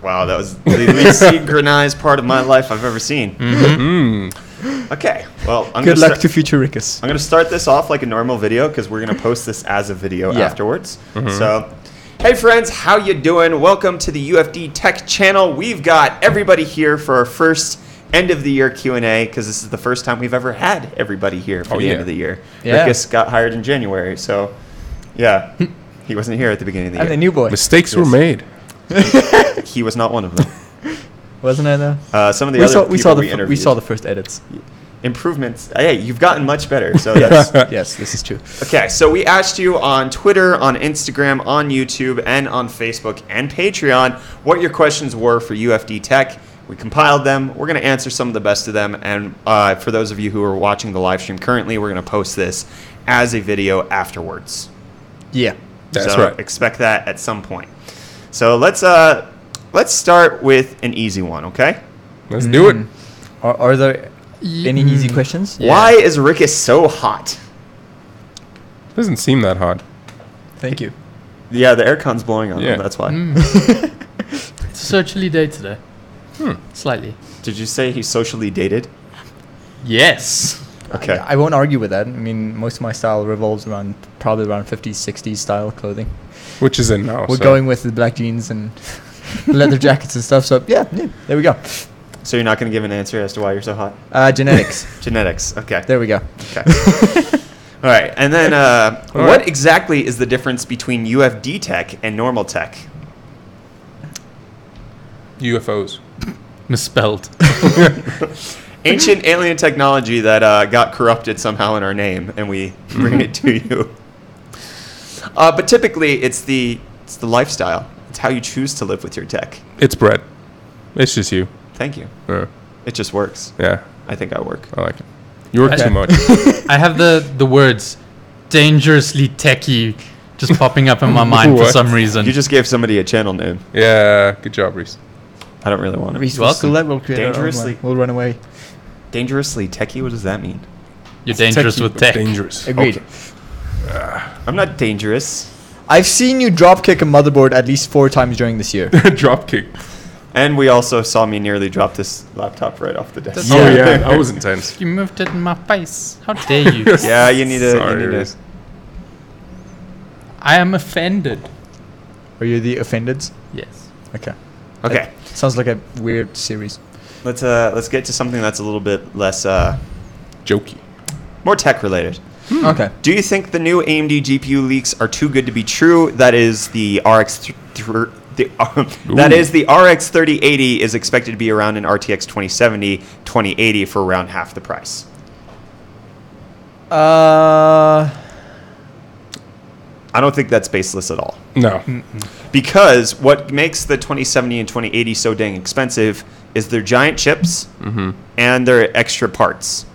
Wow, that was the least synchronized part of my life I've ever seen. Okay, well, Good luck to future Rickus. I'm going to start this off like a normal video because we're going to post this as a video afterwards. So, hey friends, how you doing? Welcome to the UFD Tech channel. We've got everybody here for our first end of the year Q&A because this is the first time we've ever had everybody here for the end of the year. Yeah. Rickus got hired in January, so yeah, he wasn't here at the beginning of the year. I'm the new boy. Mistakes were made. He was not one of them. Wasn't I though? Some of the other people we interviewed. We saw the first edits. Improvements. Hey, you've gotten much better. So yes. Yes, this is true. Okay, so we asked you on Twitter, on Instagram, on YouTube, and on Facebook and Patreon what your questions were for UFD Tech. We compiled them. We're going to answer some of the best of them. And for those of you who are watching the live stream currently, we're going to post this as a video afterwards. Yeah. That's so right. Expect that at some point. So let's start with an easy one, okay? Let's do it. Are there any easy questions? Why is Rickus so hot? Doesn't seem that hot. Thank you. Yeah, the aircon's blowing on him. That's why. It's a socially day today. Slightly. Did you say he's socially dated? Yes. Okay. I won't argue with that. I mean, most of my style revolves around probably around 50s, 60s style clothing. Which is in now. We're going with the black jeans and leather jackets and stuff. So yeah, there we go. So you're not going to give an answer as to why you're so hot? Genetics. Genetics. Okay. There we go. Okay. All right. And then what exactly is the difference between UFD Tech and normal tech? UFOs. Misspelled. Ancient alien technology that got corrupted somehow in our name, and we bring it to you. But typically, it's the lifestyle. It's how you choose to live with your tech. It's bread. It's just you. Thank you. Yeah. It just works. Yeah. I think I work. I like it. You work too much. I have the words dangerously techie just popping up in my mind for What? some reason. You just gave somebody a channel name. Yeah. Good job, Reese. I don't really want it. Reese, welcome. we'll create our own Dangerously- one. We'll run away. Dangerously techie? What does that mean? You're dangerous Techie, with but tech. Dangerous. Agreed. I'm not dangerous. I've seen you drop kick a motherboard at least 4 times during this year. Drop kick. And we also saw me nearly drop this laptop right off the desk. Oh yeah, that was intense. You moved it in my face. How dare you? Yeah, you need to. Sorry. I am offended. Are you the offended? Yes. Okay. Okay, Sounds like a weird series. let's get to something that's a little bit less Jokey. more tech related. Okay. Do you think the new AMD GPU leaks are too good to be true? That is the RX 3080 is expected to be around an RTX 2070, 2080 for around half the price. Uh, I don't think that's baseless at all. No. Because what makes the 2070 and 2080 so dang expensive is their giant chips and their extra parts.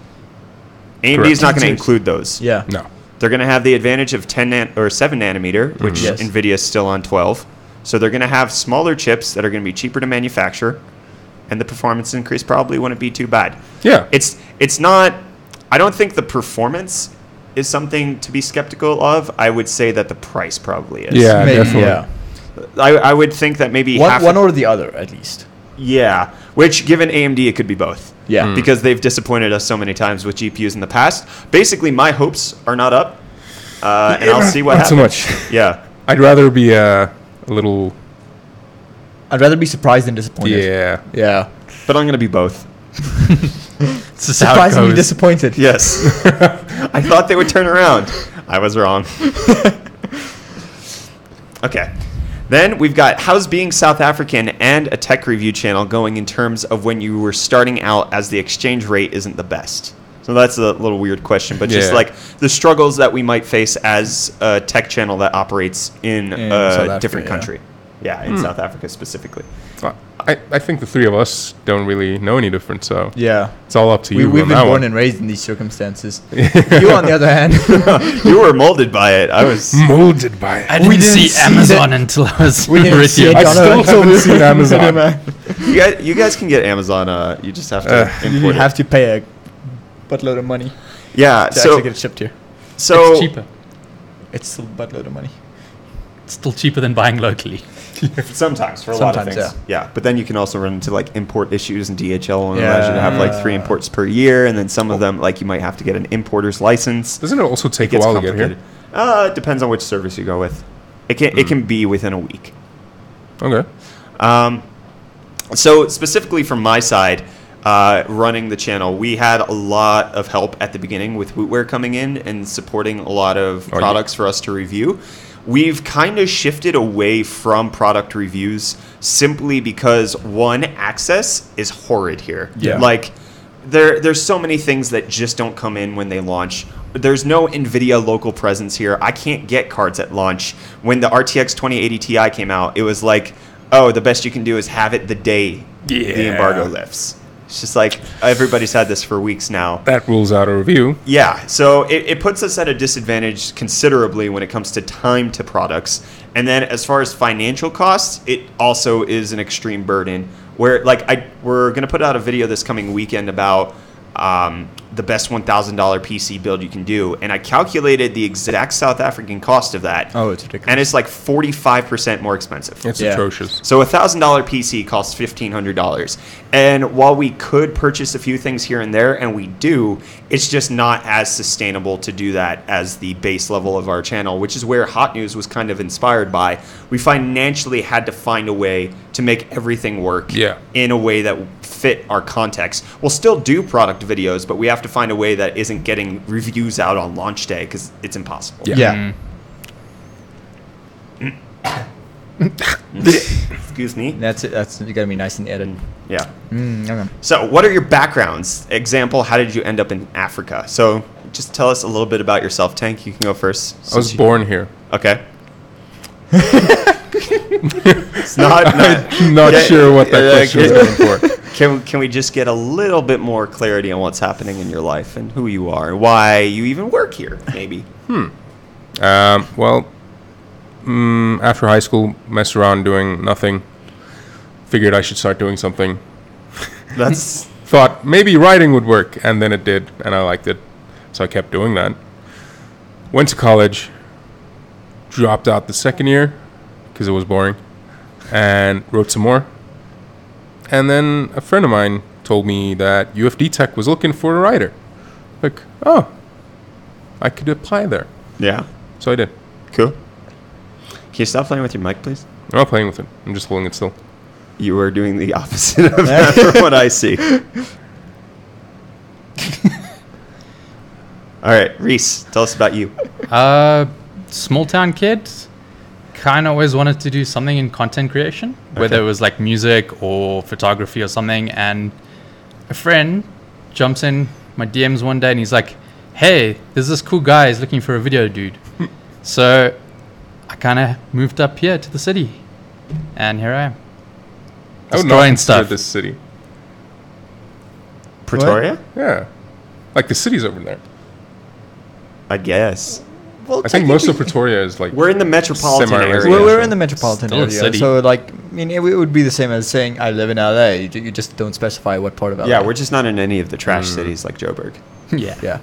AMD is not going to include those. yeah. No. They're going to have the advantage of 7 nanometer, which Yes. NVIDIA is still on 12. So they're going to have smaller chips that are going to be cheaper to manufacture, and the performance increase probably wouldn't be too bad. Yeah. It's not. I don't think the performance is something to be skeptical of. I would say that the price probably is. Yeah, Maybe, definitely. yeah. I would think that maybe half. One or the other, at least. Yeah, which given AMD, it could be both. Yeah. Because they've disappointed us so many times with GPUs in the past. Basically, my hopes are not up, and I'll see what Not happens. so much. Yeah. I'd rather be a little. I'd rather be surprised than disappointed. Yeah. Yeah. But I'm going to be both. It's just how it Surprisingly goes. disappointed. Yes. I thought they would turn around. I was wrong. Okay. Then we've got how's being South African and a tech review channel going in terms of when you were starting out as the exchange rate isn't the best? So that's a little weird question, but just Yeah. like the struggles that we might face as a tech channel that operates in In South a Africa, different yeah. country. Yeah, in South Africa specifically. I think the three of us don't really know any different, so Yeah. it's all up to you. We've on been that born one. and raised in these circumstances. You, on the other hand, You were molded by it. I was. molded by it. I didn't didn't see see Amazon until I was we didn't see it. I John, still haven't seen Amazon. You guys can get Amazon. You just have to You import have it. to pay a buttload of money Yeah. to So actually get it shipped here. so it's cheaper. It's still a buttload of money. still cheaper than buying locally. Sometimes for a lot of Sometimes, things. Yeah, but then you can also run into like import issues, and DHL won't allow you to have like 3 Yeah. imports per year, and then some of them like you might have to get an importer's license. Doesn't it also take a Gets while to get here? complicated. It depends on which service you go with. It can be within a week. Okay. So specifically from my side, running the channel, we had a lot of help at the beginning with Wootware coming in and supporting a lot of Oh, yeah. products for us to review. We've kind of shifted away from product reviews simply because one, access is horrid here. Yeah. Like there's so many things that just don't come in when they launch. There's no NVIDIA local presence here. I can't get cards at launch. When the RTX 2080 Ti came out, it was like, oh, the best you can do is have it the day the embargo lifts. It's just like everybody's had this for weeks now. That rules out a review. Yeah, so it puts us at a disadvantage considerably when it comes to time to products. And then as far as financial costs, it also is an extreme burden. Where we're going to put out a video this coming weekend about the best $1,000 PC build you can do. And I calculated the exact South African cost of that. Oh, it's ridiculous. And it's like 45% more expensive. It's Yeah. atrocious. So a $1,000 PC costs $1,500. And while we could purchase a few things here and there, and we do, it's just not as sustainable to do that as the base level of our channel, which is where Hot News was kind of inspired by. We financially had to find a way to make everything work in a way that fit our context. We'll still do product videos, but we have to find a way that isn't getting reviews out on launch day because it's impossible. Yeah. Excuse me. That's it. That's you gotta be nice and edit. Yeah. Okay. So, what are your backgrounds? Example, how did you end up in Africa? So, just tell us a little bit about yourself, Tank. You can go first. I was born here. Okay. It's not. I'm not sure what that question was going for. Can we just get a little bit more clarity on what's happening in your life and who you are and why you even work here? Maybe. After high school, messed around doing nothing. Figured I should start doing something. That's Thought maybe writing would work, and then it did, and I liked it. So I kept doing that. Went to college. Dropped out the second year because it was boring, and wrote some more. And then a friend of mine told me that UFD Tech was looking for a writer. Like, oh, I could apply there. yeah. So I did. Cool. Can you stop playing with your mic, please? I'm not playing with it. I'm just holding it still. You are doing the opposite of that from what I see. All right, Reese, tell us about you. Small town kid. Kind of always wanted to do something in content creation, whether it was like music or photography or something. And a friend jumps in my DMs one day and he's like, hey, there's this cool guy, he's looking for a video dude. So I kind of moved up here to the city, and here I am. I would not Destroying consider stuff. this city. Pretoria? Yeah. Like the city's over there. I guess. Well, I think most of Pretoria is like... we're in the metropolitan Semi-residential. area. We're in the metropolitan Still a area, city. so like, I mean, it would be the same as saying I live in LA. You just don't specify what part of LA. Yeah, we're just not in any of the trash cities like Joburg. Yeah. Yeah.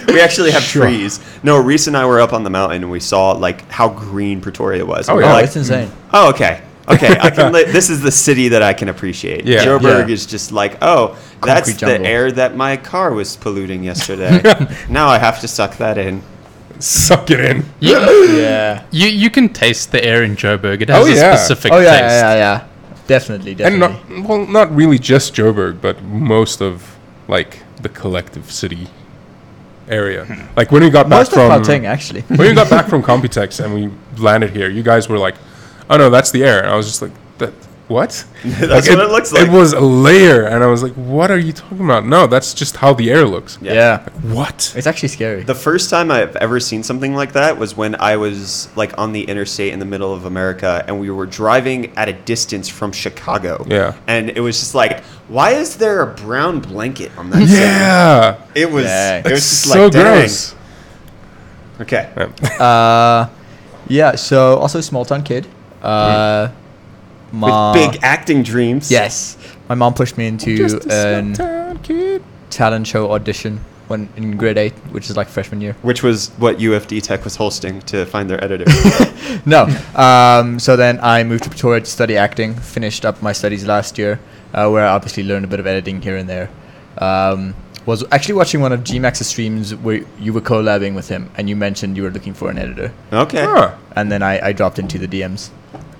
We actually have trees. No, Reese and I were up on the mountain and we saw like how green Pretoria was. Oh, And we yeah. were Oh, like, it's insane. oh, okay. Okay, I can this is the city that I can appreciate. Yeah. Joburg Yeah. is just like, oh, that's Concrete the jungle. air that my car was polluting yesterday. Now I have to suck that in. Suck it in. Yeah. You can taste the air in Joburg. It has Oh, a yeah. specific Oh yeah, taste. yeah. Definitely. And not really just Joburg, but most of like the collective city area. Like when we got back Most from... of Gauteng, actually. when we got back from Computex and we landed here, you guys were like, oh no, that's the air. And I was just like, what? That's what it looks like. It was a layer. And I was like, what are you talking about? No, that's just how the air looks. Yeah. What? It's actually scary. The first time I've ever seen something like that was when I was like on the interstate in the middle of America and we were driving at a distance from Chicago. Yeah. And it was just like, why is there a brown blanket on that Yeah. city? It was Dang. it was It's just so like, dang. gross. Okay. Yeah. So also small town kid. With big acting dreams. Yes. My mom pushed me into Just a an small town kid. talent show audition when in grade 8, which is like freshman year. Which was what UFD Tech was hosting to find their editor. No. So then I moved to Pretoria to study acting. Finished up my studies last year, where I obviously learned a bit of editing here and there. Was actually watching one of G-Max's streams where you were collabing with him, and you mentioned you were looking for an editor. Okay. Huh. And then I dropped into the DMs.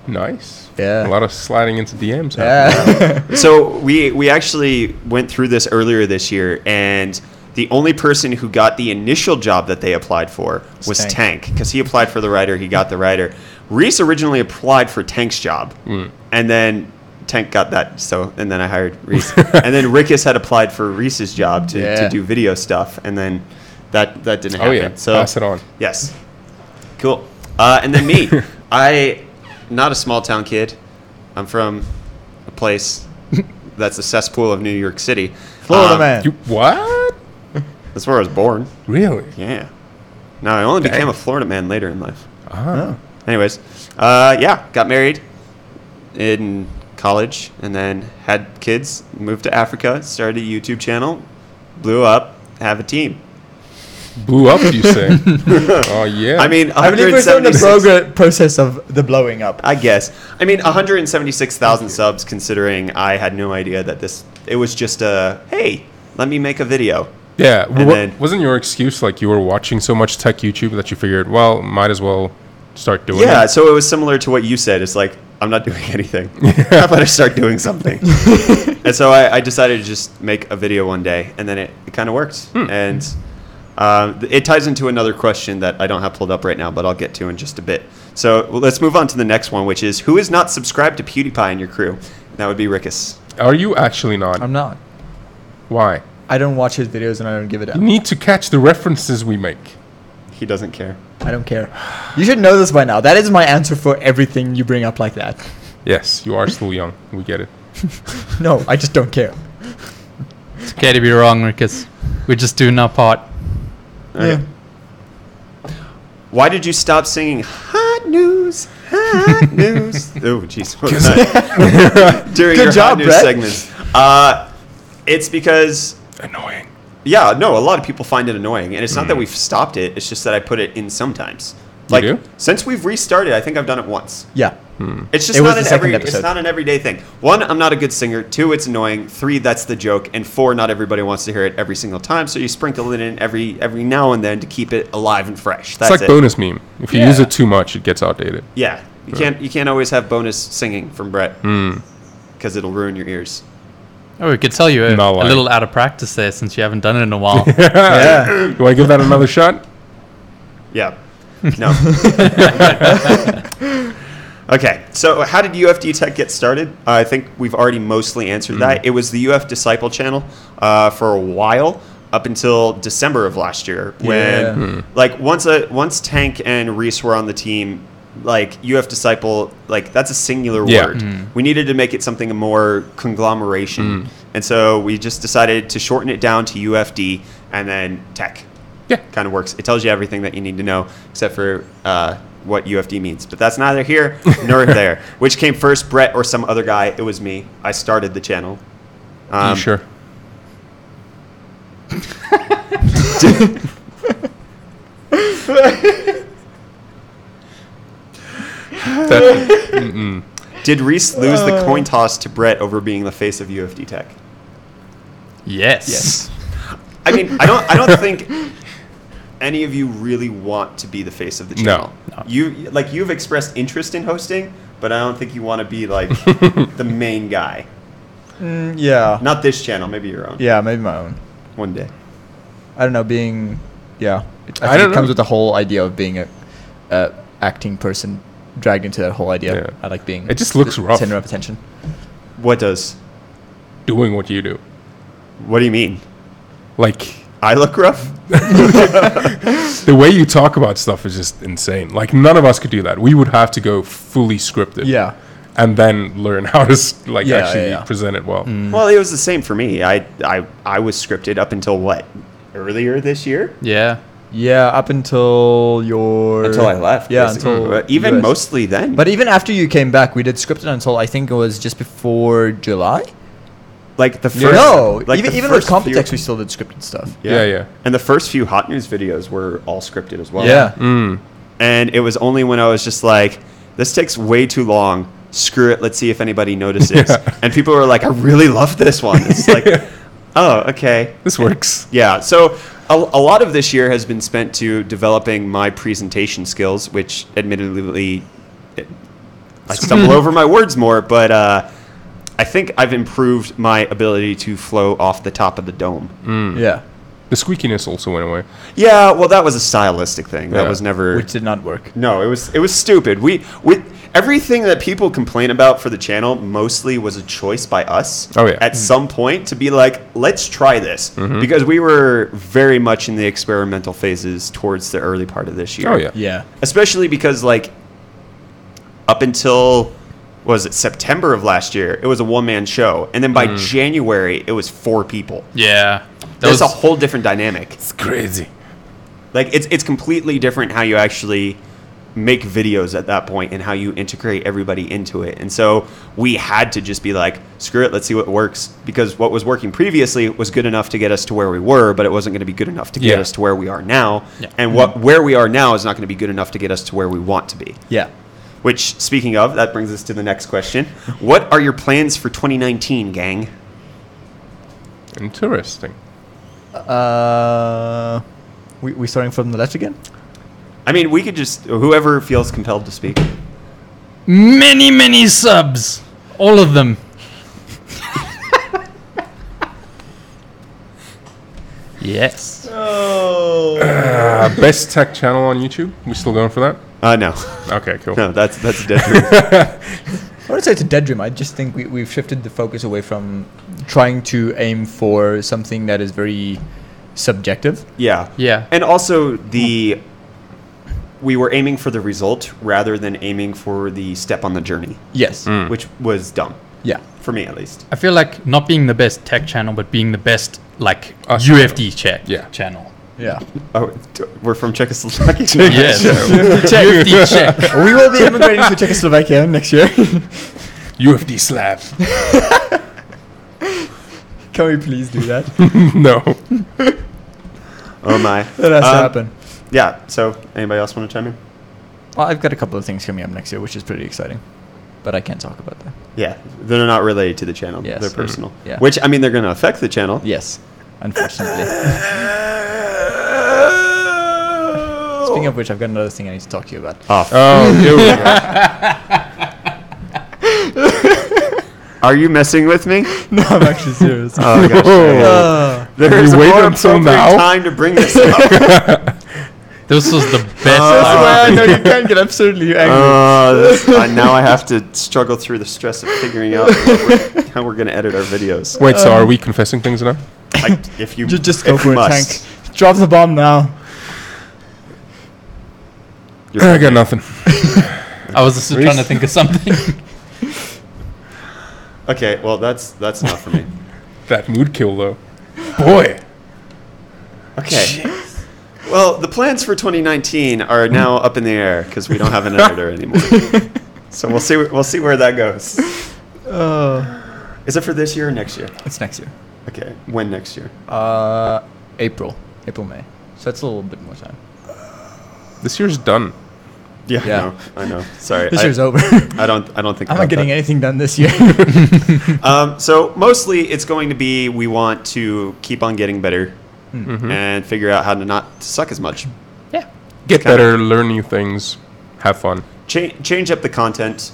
Nice. Yeah. A lot of sliding into DMs. Yeah. So we actually went through this earlier this year, and the only person who got the initial job that they applied for was Tank, because he applied for the writer, he got the writer. Reese originally applied for Tank's job, and then Tank got that, and then I hired Reese. And then Rickus had applied for Reese's job to do video stuff, and then that didn't happen. Oh yeah, So pass it on. yes. Cool. And then me. Not a small town kid. I'm from a place that's a cesspool of New York City. Florida man. What? That's where I was born. Really? Yeah. No, I only became a Florida man later in life. Ah. Anyways, got married in college and then had kids, moved to Africa, started a YouTube channel, blew up, have a team. Blew up, you say? Oh yeah. I mean, I believe we're still in the process of the blowing up. I guess. I mean, 176,000 subs, considering I had no idea that it was just hey, let me make a video. Yeah. And then, wasn't your excuse like you were watching so much tech YouTube that you figured, well, might as well start doing it? Yeah, so it was similar to what you said. It's like, I'm not doing anything. How about I start doing something? And so I decided to just make a video one day, and then it kind of worked. And it ties into another question that I don't have pulled up right now, but I'll get to in just a bit. So let's move on to the next one, which is, who is not subscribed to PewDiePie in your crew? That would be Rickus. Are you actually not? I'm not. Why? I don't watch his videos and I don't give it You up. need to catch the references we make. He doesn't care. I don't care. You should know this by now. That is my answer for everything you bring up like that. Yes, you are still young. We get it. No, I just don't care. It's okay to be wrong, Rickus. We're just doing our part. Okay. Why did you stop singing hot news, hot news? Oh, jeez. What was that? During your hot news segments. It's because... Annoying. Yeah, no, a lot of people find it annoying. And it's not that we've stopped it. It's just that I put it in sometimes. Like, do? Since we've restarted, I think I've done it once. Yeah. It's just It was not the an second episode. it's not an everyday thing. 1, I'm not a good singer. 2, it's annoying. 3, that's the joke. And 4, not everybody wants to hear it every single time. So you sprinkle it in every now and then to keep it alive and fresh. That's It's like it. bonus meme. If you use it too much, it gets outdated. Yeah, you can't always have bonus singing from Brett because it'll ruin your ears. Oh, we could tell you a Not lying. little out of practice there since you haven't done it in a while. Yeah. Do I give that another shot? Yeah. No. Okay, so how did UFD Tech get started? I think we've already mostly answered that. It was the UF Disciple channel for a while, up until December of last year, when like once Tank and Reese were on the team, like UF Disciple, like that's a singular word. We needed to make it something more conglomeration, and so we just decided to shorten it down to UFD and then Tech. Yeah. Kind of works. It tells you everything that you need to know, except for what UFD means. But that's neither here nor there. Which came first, Brett or some other guy? It was me. I started the channel. You sure? Did Reese lose the coin toss to Brett over being the face of UFD Tech? Yes. I mean, I don't think any of you really want to be the face of the channel. No. You've expressed interest in hosting, but I don't think you want to be like the main guy. Yeah. Not this channel, maybe your own. Yeah, maybe my own. One day. I don't know, being... Yeah. I I think don't it comes know. with the whole idea of being a acting person dragged into that whole idea. Yeah. I like being... It just looks the rough. center of attention. What does? Doing what you do. What do you mean? Like, I look rough? the way you talk about stuff is just insane. Like, none of us could do that. We would have to go fully scripted. Yeah. And then learn how to, actually yeah. present it well. Well, it was the same for me. I was scripted up until what? Earlier this year? Yeah. Yeah, up until your... Until I left. Yeah, basically. until... But even US. mostly then. But even after you came back, we did scripted until I think it was just before July. Like the first, No, like the even with first few- Computex, we still did scripted stuff. Yeah. And the first few hot news videos were all scripted as well. Yeah. And it was only when I was just like, this takes way too long. Screw it. Let's see if anybody notices. Yeah. And people were like, I really love this one. It's like, oh, okay. This works. Yeah. So a lot of this year has been spent to developing my presentation skills, which admittedly, I stumble over my words more, but I think I've improved my ability to flow off the top of the dome. Yeah. The squeakiness also went away. Yeah, well, that was a stylistic thing. That Yeah. was never. Which did not work. No, it was stupid. We everything that people complain about for the channel mostly was a choice by us. Oh, yeah. At some point to be like, let's try this, because we were very much in the experimental phases towards the early part of this year. Oh, yeah. Yeah. Especially because like up until was it September of last year, it was a one-man show, and then by January it was 4 people. Yeah. That's a whole different dynamic. It's crazy. Like it's completely different how you actually make videos at that point and how you integrate everybody into it. And so we had to just be like, screw it, let's see what works, because what was working previously was good enough to get us to where we were, but it wasn't going to be good enough to get Yeah. us to where we are now. Yeah. And where we are now is not going to be good enough to get us to where we want to be. Yeah. Which, speaking of, that brings us to the next question. What are your plans for 2019, gang? Interesting. We starting from the left again? I mean, we could just, whoever feels compelled to speak. Many, many subs. All of them. Yes. Oh. Best tech channel on YouTube? We still going for that? No. Okay, cool. No, that's dead dream. I wouldn't say it's a dead dream. I just think we've shifted the focus away from trying to aim for something that is very subjective. Yeah. Yeah. And also we were aiming for the result rather than aiming for the step on the journey, Yes. which was dumb Yeah. for me at least. I feel like not being the best tech channel, but being the best like Us UFD check Yeah. channel. Yeah. Oh, we're from Czechoslovakia. Yes. UFD check. We will be immigrating to Czechoslovakia next year. UFD slap. Can we please do that? No. Oh my. That has to happen. Yeah. So anybody else want to chime in? Well, I've got a couple of things coming up next year, which is pretty exciting. But I can't talk about that. Yeah. They're not related to the channel. Yes. They're personal. Yeah. Which, I mean, they're going to affect the channel. Yes. Unfortunately. Speaking of which, I've got another thing I need to talk to you about. Oh, here we go. Are you messing with me? No, I'm actually serious. Oh, gosh. There is You a wait more until appropriate now? time to bring this up. This was the best. That's why I time. know you can't get absurdly angry. Now I have to struggle through the stress of figuring out how we're going to edit our videos. Wait, so are we confessing things now? If you Just go if for you it, must. Tank. Drop the bomb now. I got nothing. I was just trying to think of something. Okay, well that's enough for me. That mood kill, though. Boy. Okay. Well, the plans for 2019 are now up in the air because we don't have an editor anymore. So we'll see where that goes. Is it for this year or next year? It's next year. Okay. When next year? April, May. So that's a little bit more time. This year's done. Yeah. I know. Sorry. This year's over. I don't think I'm about not getting that. anything done this year. So mostly it's going to be we want to keep on getting better and figure out how to not suck as much. Yeah. Get better, learn new things, have fun. Change up the content.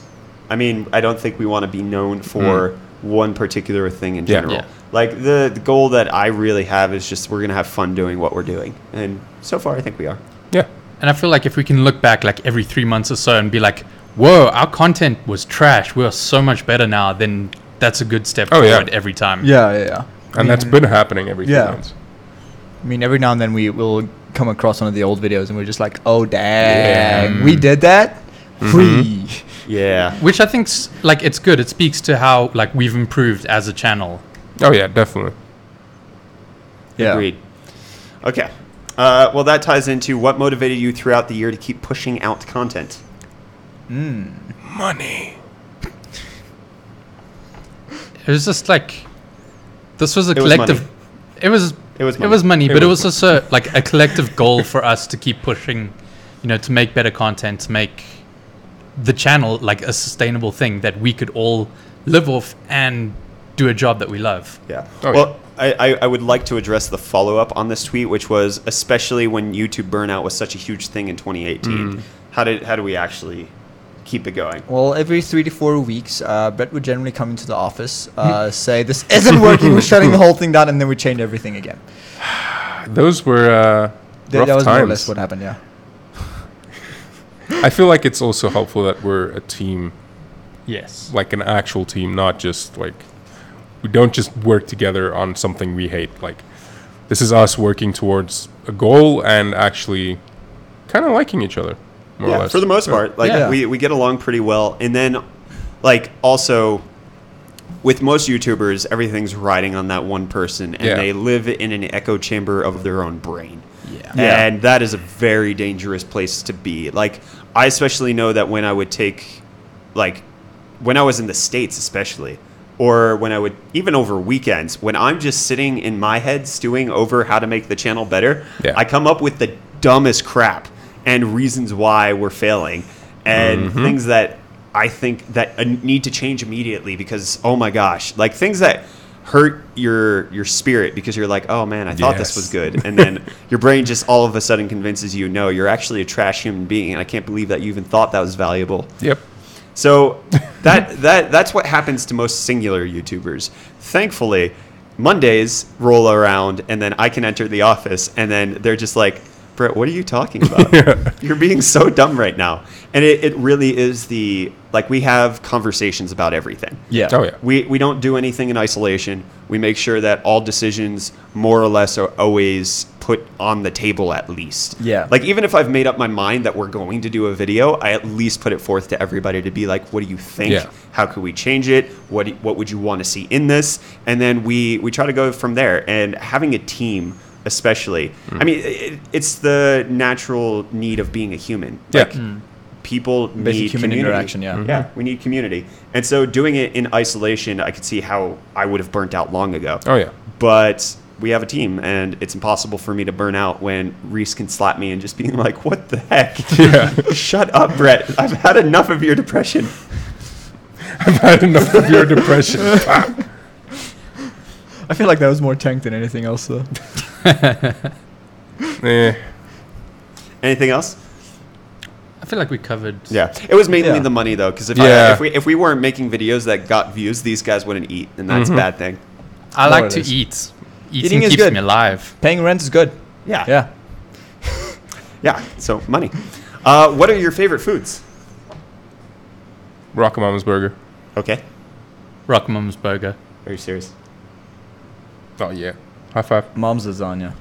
I mean, I don't think we want to be known for one particular thing in general. Yeah. Like the goal that I really have is just we're going to have fun doing what we're doing. And so far I think we are. Yeah. And I feel like if we can look back like every 3 months or so and be like, whoa, our content was trash. We are so much better now. Then that's a good step Oh, yeah. forward every time. yeah. And that's been happening every few months. I mean, every now and then we will come across one of the old videos and we're just like, oh, dang, we did that? Free. Yeah. Which I think's like it's good. It speaks to how like we've improved as a channel. Oh, yeah, definitely. Yeah. Agreed. Okay. Well, that ties into what motivated you throughout the year to keep pushing out content. Money. It was just like this was a It was collective. money. It was It was it was money, It but it was was also like a collective goal for us to keep pushing, to make better content, to make the channel like a sustainable thing that we could all live off and do a job that we love. Yeah. Oh, Well, I would like to address the follow-up on this tweet, which was especially when YouTube burnout was such a huge thing in 2018. How do we actually keep it going? Well, every 3 to 4 weeks, Brett would generally come into the office, say, this isn't working, we're shutting the whole thing down, and then we change everything again. Those were rough That was more or times. less what happened, yeah. I feel like it's also helpful that we're a team, Yes. like an actual team, not just like we don't just work together on something we hate. Like this is us working towards a goal and actually kind of liking each other, more or Yeah, less. for the most part, like Yeah. we get along pretty well. And then, like also, with most YouTubers, everything's riding on that one person, and Yeah. they live in an echo chamber of their own brain. Yeah. And that is a very dangerous place to be. Like, I especially know that when I would take, like, when I was in the States, especially, or when I would, even over weekends, when I'm just sitting in my head stewing over how to make the channel better, Yeah. I come up with the dumbest crap and reasons why we're failing and things that I think that need to change immediately because, oh my gosh, like things that hurt your spirit because you're like, oh man, I thought this Yes. was good. And then your brain just all of a sudden convinces you, no, you're actually a trash human being. And I can't believe that you even thought that was valuable. Yep. So that's what happens to most singular YouTubers. Thankfully, Mondays roll around and then I can enter the office and then they're just like, Brett, what are you talking about? You're being so dumb right now. And it really is we have conversations about everything. Yeah. Oh yeah. We don't do anything in isolation. We make sure that all decisions more or less are always put on the table at least. Yeah. Like even if I've made up my mind that we're going to do a video, I at least put it forth to everybody to be like, what do you think? Yeah. How could we change it? What would you want to see in this? And then we try to go from there. And having a team especially, I mean, it's the natural need of being a human. Yeah. Like, people Basic need human community. interaction, yeah. Yeah, we need community. And so doing it in isolation, I could see how I would have burnt out long ago. Oh yeah. But we have a team, and it's impossible for me to burn out when Reese can slap me and just being like, what the heck? Yeah. Shut up, Brett. I've had enough of your depression. I've had enough of your depression. I feel like that was more tank than anything else, though. Anything else? I feel like we covered. Yeah, it was mainly Yeah. the money though, because Yeah. if we weren't making videos that got views, these guys wouldn't eat, and that's a bad thing. I More like or to less. eat. Eating Eating is keeps good. me alive. Paying rent is good. Yeah, Yeah. yeah. So money. What are your favorite foods? Rockamama's burger. Okay, Rock Mum's burger. are you serious? Oh yeah. High five. Mom's lasagna.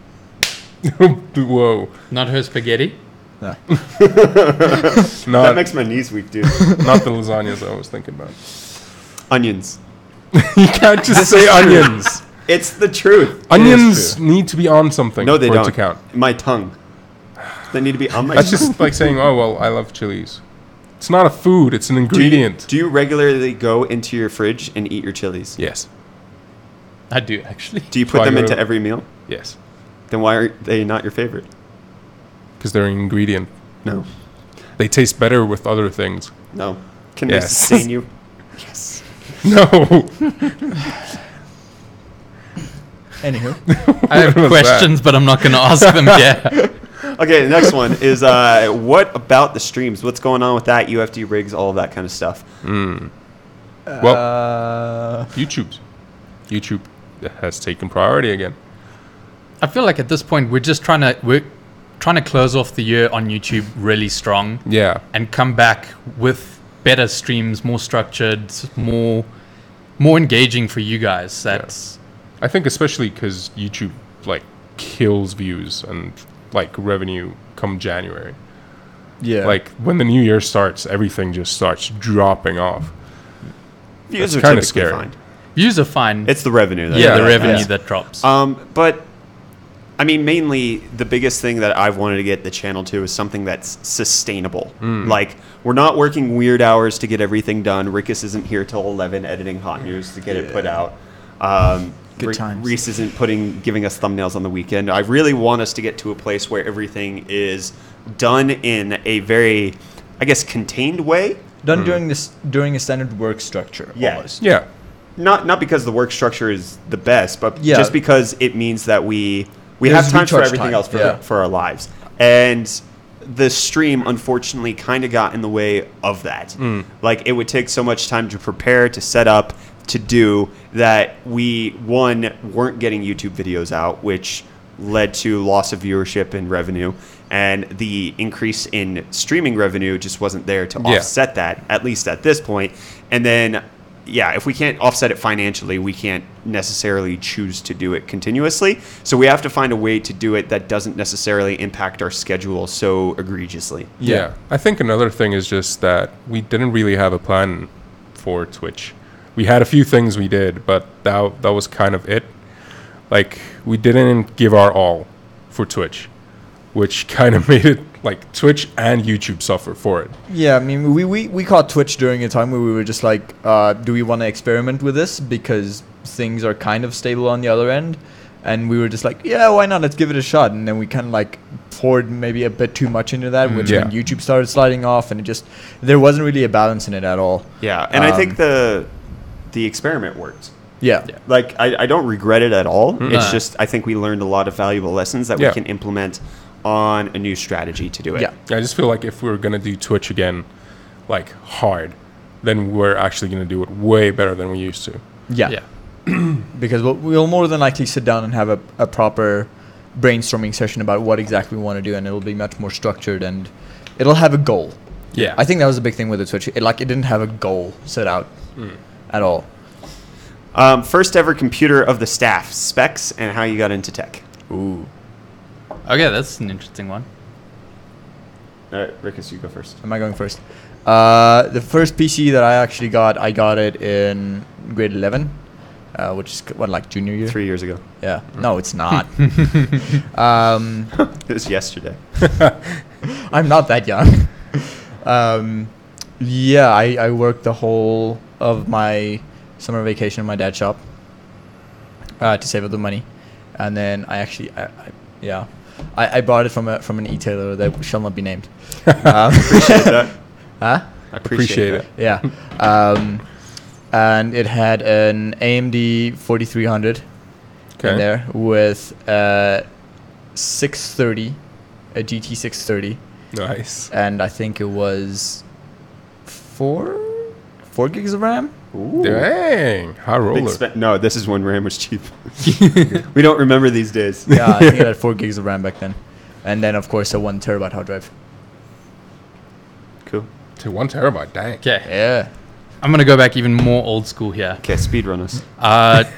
Whoa. Not her spaghetti. Yeah. That Not makes my knees weak, dude. not the lasagnas I was thinking about. Onions. You can't just say onions. It's the truth. Onions need to be on something No, they for don't. it to count. My tongue. They need to be on my. That's just like saying, oh well, I love chilies. It's not a food; it's an ingredient. Do you regularly go into your fridge and eat your chilies? Yes. I do actually. Do you put Why them go- into every meal? Yes. Then why are they not your favorite? Because they're an ingredient. No. They taste better with other things. No. Can Yes. they sustain you? Yes. No. Anywho. I have What was questions, but I'm not going to ask them yet. Okay, the next one is what about the streams? What's going on with that? UFD rigs, all of that kind of stuff. Well, YouTube has taken priority again. I feel like at this point we're trying to close off the year on YouTube really strong Yeah. and come back with better streams, more structured, more engaging for you guys. That's I think especially because YouTube like kills views and like revenue come January. Yeah. Like when the new year starts, everything just starts dropping off. Views That's are kinda typically scary. fine. views are fine. It's the revenue. That yeah, the yeah, revenue yeah. that drops. But I mean, mainly the biggest thing that I've wanted to get the channel to is something that's sustainable. Like, we're not working weird hours to get everything done. Rickus isn't here till 11 editing Hot News to get it put out. Good times. Reese isn't giving us thumbnails on the weekend. I really want us to get to a place where everything is done in a very, I guess, contained way. Done during a standard work structure. Yeah. Almost. Yeah. Not because the work structure is the best, but Yeah. just because it means that we There's have time for recharge everything time. else Yeah. for our lives. And the stream, unfortunately, kind of got in the way of that. Like, it would take so much time to prepare, to set up, to do, that we, one, weren't getting YouTube videos out, which led to loss of viewership and revenue. And the increase in streaming revenue just wasn't there to offset that, at least at this point. And then, yeah, if we can't offset it financially, we can't necessarily choose to do it continuously. So we have to find a way to do it that doesn't necessarily impact our schedule so egregiously. Yeah. I think another thing is just that we didn't really have a plan for Twitch. We had a few things we did, but that was kind of it. Like, we didn't give our all for Twitch, which kind of made it like Twitch and YouTube suffer for it. Yeah, I mean, we caught Twitch during a time where we were just like, do we want to experiment with this? Because things are kind of stable on the other end. And we were just like, yeah, why not? Let's give it a shot. And then we kind of like poured maybe a bit too much into that, which when YouTube started sliding off, and there wasn't really a balance in it at all. Yeah, and I think the experiment worked. Yeah. Like, I don't regret it at all. Mm. It's just, I think we learned a lot of valuable lessons that we Yeah. can implement on a new strategy to do it. Yeah. I just feel like if we were going to do Twitch again, like hard, then we're actually going to do it way better than we used to. Yeah. Because we'll more than likely sit down and have a proper brainstorming session about what exactly we want to do, and it'll be much more structured, and it'll have a goal. Yeah. I think that was the big thing with the Twitch. It didn't have a goal set out at all. First ever computer of the staff, specs, and how you got into tech. Ooh. Okay, that's an interesting one. Rickus, you go first. Am I going first? The first PC that I actually got, I got it in grade 11, which is like junior year. 3 years ago. Yeah. No, it's not. It was yesterday. I'm not that young. Yeah, I worked the whole of my summer vacation in my dad's shop to save up the money, and then I bought it from an e-tailer that shall not be named. Appreciate that. Huh? I appreciate it. Yeah. And it had an AMD 4300 in there with 630, a GT 630. Nice. And I think it was 4 gigs of RAM. Ooh. Dang. High roller. No, this is when RAM was cheap. We don't remember these days. Yeah, I think it had 4 gigs of RAM back then. And then, of course, a 1 terabyte hard drive. Cool. To 1 terabyte. Dang. Okay, Yeah. I'm going to go back even more old school here. Okay, speedrun us.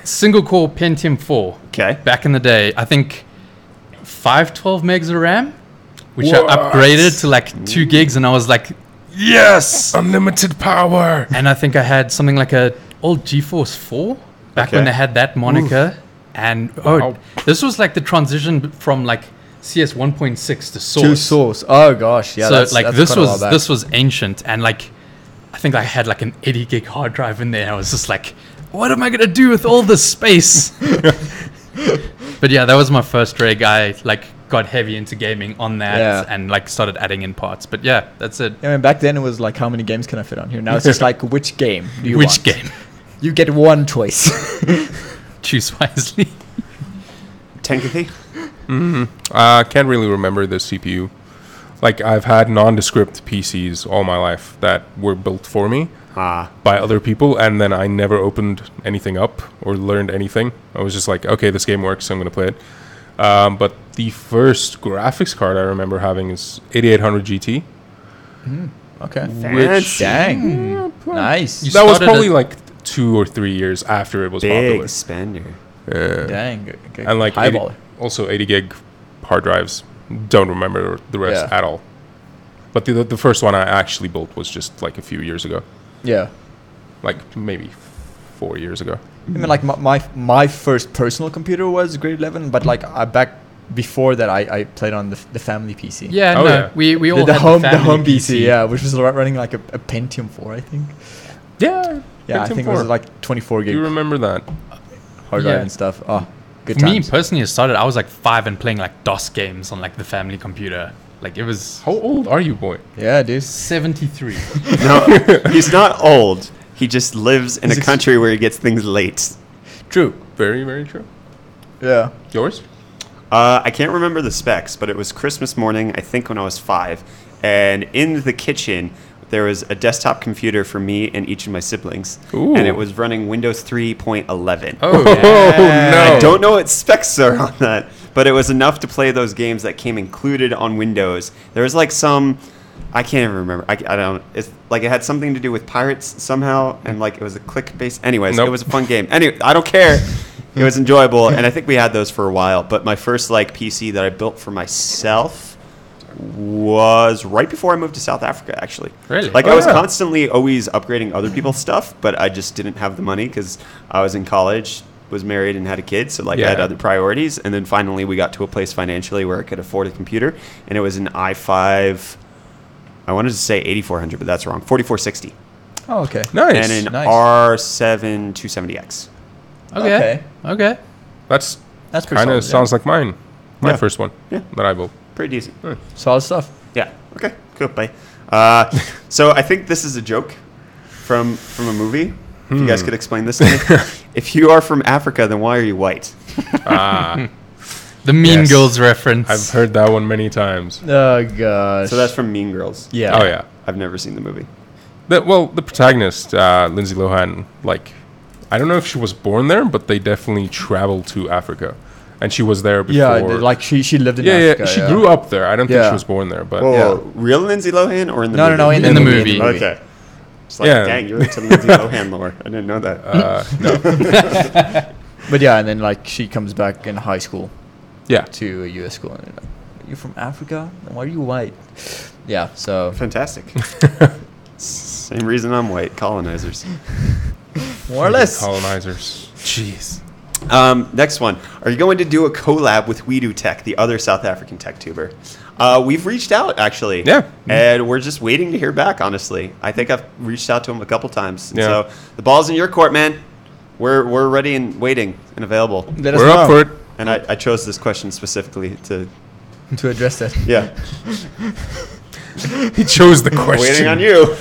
Single core Pentium 4. Okay. Back in the day, I think 512 megs of RAM, which What? I upgraded to like 2 gigs, and I was like, yes! Unlimited power. And I think I had something like a old GeForce 4 back when Okay. they had that moniker. And Wow. this was like the transition from like CS 1.6 to Source. To Source. Oh, gosh. Yeah, so that's like quite this a while was back. this was ancient, and like I think I had like an 80 gig hard drive in there. I was just like, what am I gonna do with all this space? But yeah, that was my first rig. I like got heavy into gaming on that, Yeah. and like started adding in parts. But yeah, that's it. I mean, back then it was like, how many games can I fit on here? Now it's just like, which game do you Which want? game? You get one choice. Choose wisely. Tenkathy? I can't really remember the CPU. Like, I've had nondescript PCs all my life that were built for me by other people, and then I never opened anything up or learned anything. I was just like, okay, this game works, so I'm going to play it. But the first graphics card I remember having is 8800 GT. Okay. Fancy. Dang. Nice. You That was started probably at- like 2 or 3 years after it was Big popular. spender. Dang. Okay. And like 80, Highballer. also 80 gig hard drives. Don't remember the rest Yeah. at all. But the first one I actually built was just like a few years ago, Yeah. like maybe 4 years ago. I mean, like my first personal computer was grade 11, but like back before that, I played on the family PC. Yeah, Oh, no, yeah. we all the had home family the home PC, yeah, which was running like a Pentium 4, I think. Yeah. Yeah, I Pentium think it was 4. like 24 Do gig. you remember that? hard drive and stuff. Oh, good For me times. personally, it started. I was like 5 and playing like DOS games on like the family computer. Like it was How old are you, boy? Yeah, dude. 73. No, he's not old. He just lives in He's a country where he gets things late. True. Very, very true. Yeah. Yours? I can't remember the specs, but it was Christmas morning, I think when I was 5. And in the kitchen, there was a desktop computer for me and each of my siblings. Ooh. And it was running Windows 3.11. Oh, no. I don't know what specs are on that, but it was enough to play those games that came included on Windows. There was like some, I can't even remember. I don't. It's like it had something to do with pirates somehow, and like it was a click-based. Anyways, Nope. It was a fun game. Anyway, I don't care. It was enjoyable, and I think we had those for a while. But my first like PC that I built for myself was right before I moved to South Africa. Actually, Really? Like Oh, I was yeah. constantly always upgrading other people's stuff, but I just didn't have the money because I was in college, was married, and had a kid. So like I had Yeah. other priorities, and then finally we got to a place financially where I could afford a computer, and it was an i5. I wanted to say 8400, but that's wrong. 4460 Oh, okay. Nice. and an Nice. R7 270X. Okay. Okay. That's That's pretty kind of solid, sounds like mine. My Yeah. first one Yeah. that I built. Pretty decent. Solid stuff. Yeah. Okay. Cool. Bye. So I think this is a joke from a movie. If you guys could explain this to me. If you are from Africa, then why are you white? Ah, The Mean Yes. Girls reference. I've heard that one many times. Oh, gosh. So that's from Mean Girls. Yeah. Oh, yeah. I've never seen the movie. The protagonist, Lindsay Lohan, like, I don't know if she was born there, but they definitely traveled to Africa. And she was there before. Yeah, like she lived in yeah, Africa. she grew up there. I don't think Yeah. she was born there, but Whoa, real Lindsay Lohan or in the No, movie? no, In the movie. Okay. It's like, Yeah. dang, you're into Lindsay Lohan lore. I didn't know that. no. But yeah, and then like she comes back in high school Yeah. to a U.S. school, and they're like, "Are you from Africa? Then why are you white?" Yeah. So Fantastic. Same reason I'm white. Colonizers. more or less. Colonizers. Jeez. Next one. Are you going to do a collab with UFD Tech, the other South African tech tuber? We've reached out, actually. Yeah. And we're just waiting to hear back, honestly. I think I've reached out to him a couple times. And Yeah. So the ball's in your court, man. We're ready and waiting and available. Let us We're up know for it. And I chose this question specifically to, to address that. yeah, He chose the question. waiting on you.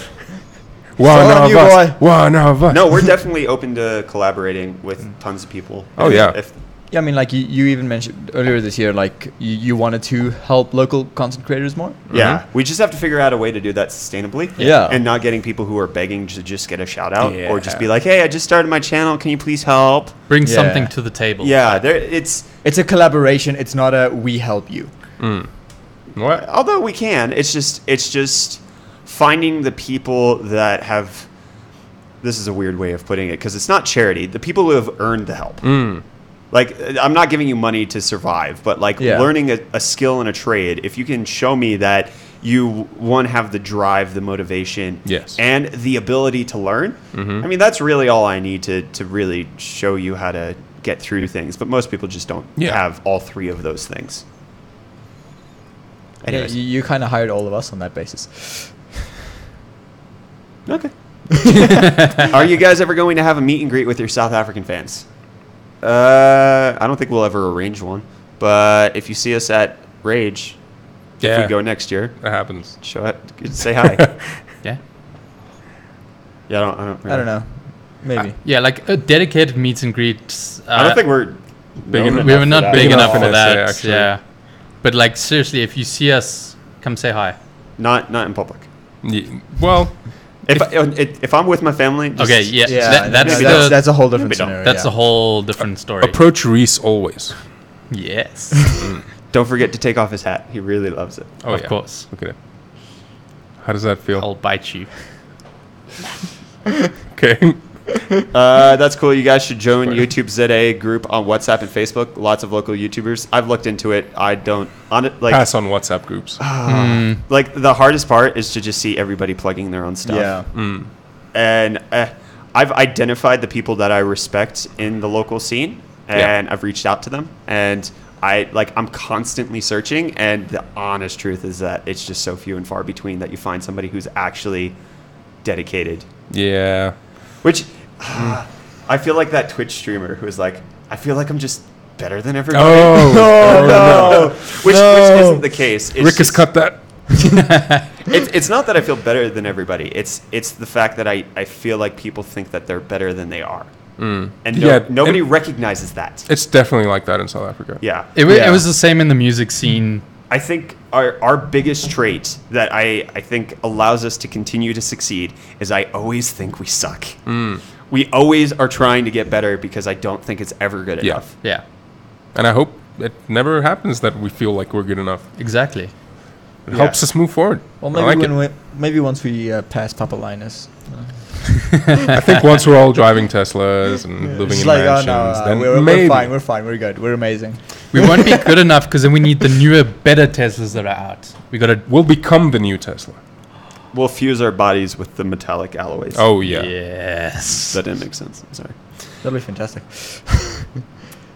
One on of you, us. boy. One of us. No, we're definitely open to collaborating with tons of people. Oh, yeah. If, Yeah, I mean, like you even mentioned earlier this year, like you wanted to help local content creators more. yeah, we just have to figure out a way to do that sustainably. Yeah. And not getting people who are begging to just get a shout out or just Yeah. be like, hey, I just started my channel. Can you please help? Bring Yeah. something to the table. Yeah, it's It's a collaboration. It's not a we help you. What? although we can, it's just finding the people that have. This is a weird way of putting it because it's not charity. The people who have earned the help. Like, I'm not giving you money to survive, but like Yeah. learning a skill and a trade. If you can show me that you one have the drive, the motivation, Yes. and the ability to learn. I mean, that's really all I need to really show you how to get through things. But most people just don't Yeah. have all three of those things. Yeah, Anyways, you kind of hired all of us on that basis. okay. Are you guys ever going to have a meet and greet with your South African fans? I don't think we'll ever arrange one. But if you see us at Rage, if Yeah. we go next year, That happens. show it. Say hi. Yeah. Yeah, I don't. I don't know. Maybe. Yeah, like a dedicated meet and greet. I don't think we're Big known enough we enough were for not that. big Big enough enough for for that. that, actually. Yeah. But like seriously, if you see us, come say hi. Not in public. Well, If I'm with my family, just, Okay, yeah. Yeah, that's maybe the that's a whole different maybe don't. scenario. that's yeah. a whole different story. approach Reese always. Yes. Don't forget to take off his hat. He really loves it. Oh, Of yeah. course. Look at it. How does that feel? I'll bite you. Okay. That's cool. You guys should join YouTube ZA group on WhatsApp and Facebook. Lots of local YouTubers. I've looked into it. I don't on it like Pass on WhatsApp groups. like the hardest part is to just see everybody plugging their own stuff. Yeah. And I've identified the people that I respect in the local scene, and I've reached out to them, and I'm constantly searching, and the honest truth is that it's just so few and far between that you find somebody who's actually dedicated. Yeah. Which I feel like that Twitch streamer who was like, I feel like I'm just better than everybody. Oh, Which isn't the case. It's Rick has just- cut that. It's not that I feel better than everybody. It's the fact that I feel like people think that they're better than they are, and nobody recognizes that. It's definitely like that in South Africa. Yeah, It was the same in the music scene. I think our biggest trait that I think allows us to continue to succeed is I always think we suck. We always are trying to get better because I don't think it's ever good Yeah. enough. Yeah, And I hope it never happens that we feel like we're good enough. exactly. It helps us move forward. Well, I like it. maybe once we pass Papa Linus. I think once we're all driving Teslas and living It's in like, mansions, then we're maybe. we're fine, we're good, we're amazing. We won't be good enough because then we need the newer, better Teslas that are out. We got to. We'll become the new Tesla. We'll fuse our bodies with the metallic alloys. Oh, yeah. Yes. That didn't make sense. I'm sorry. That'll be fantastic.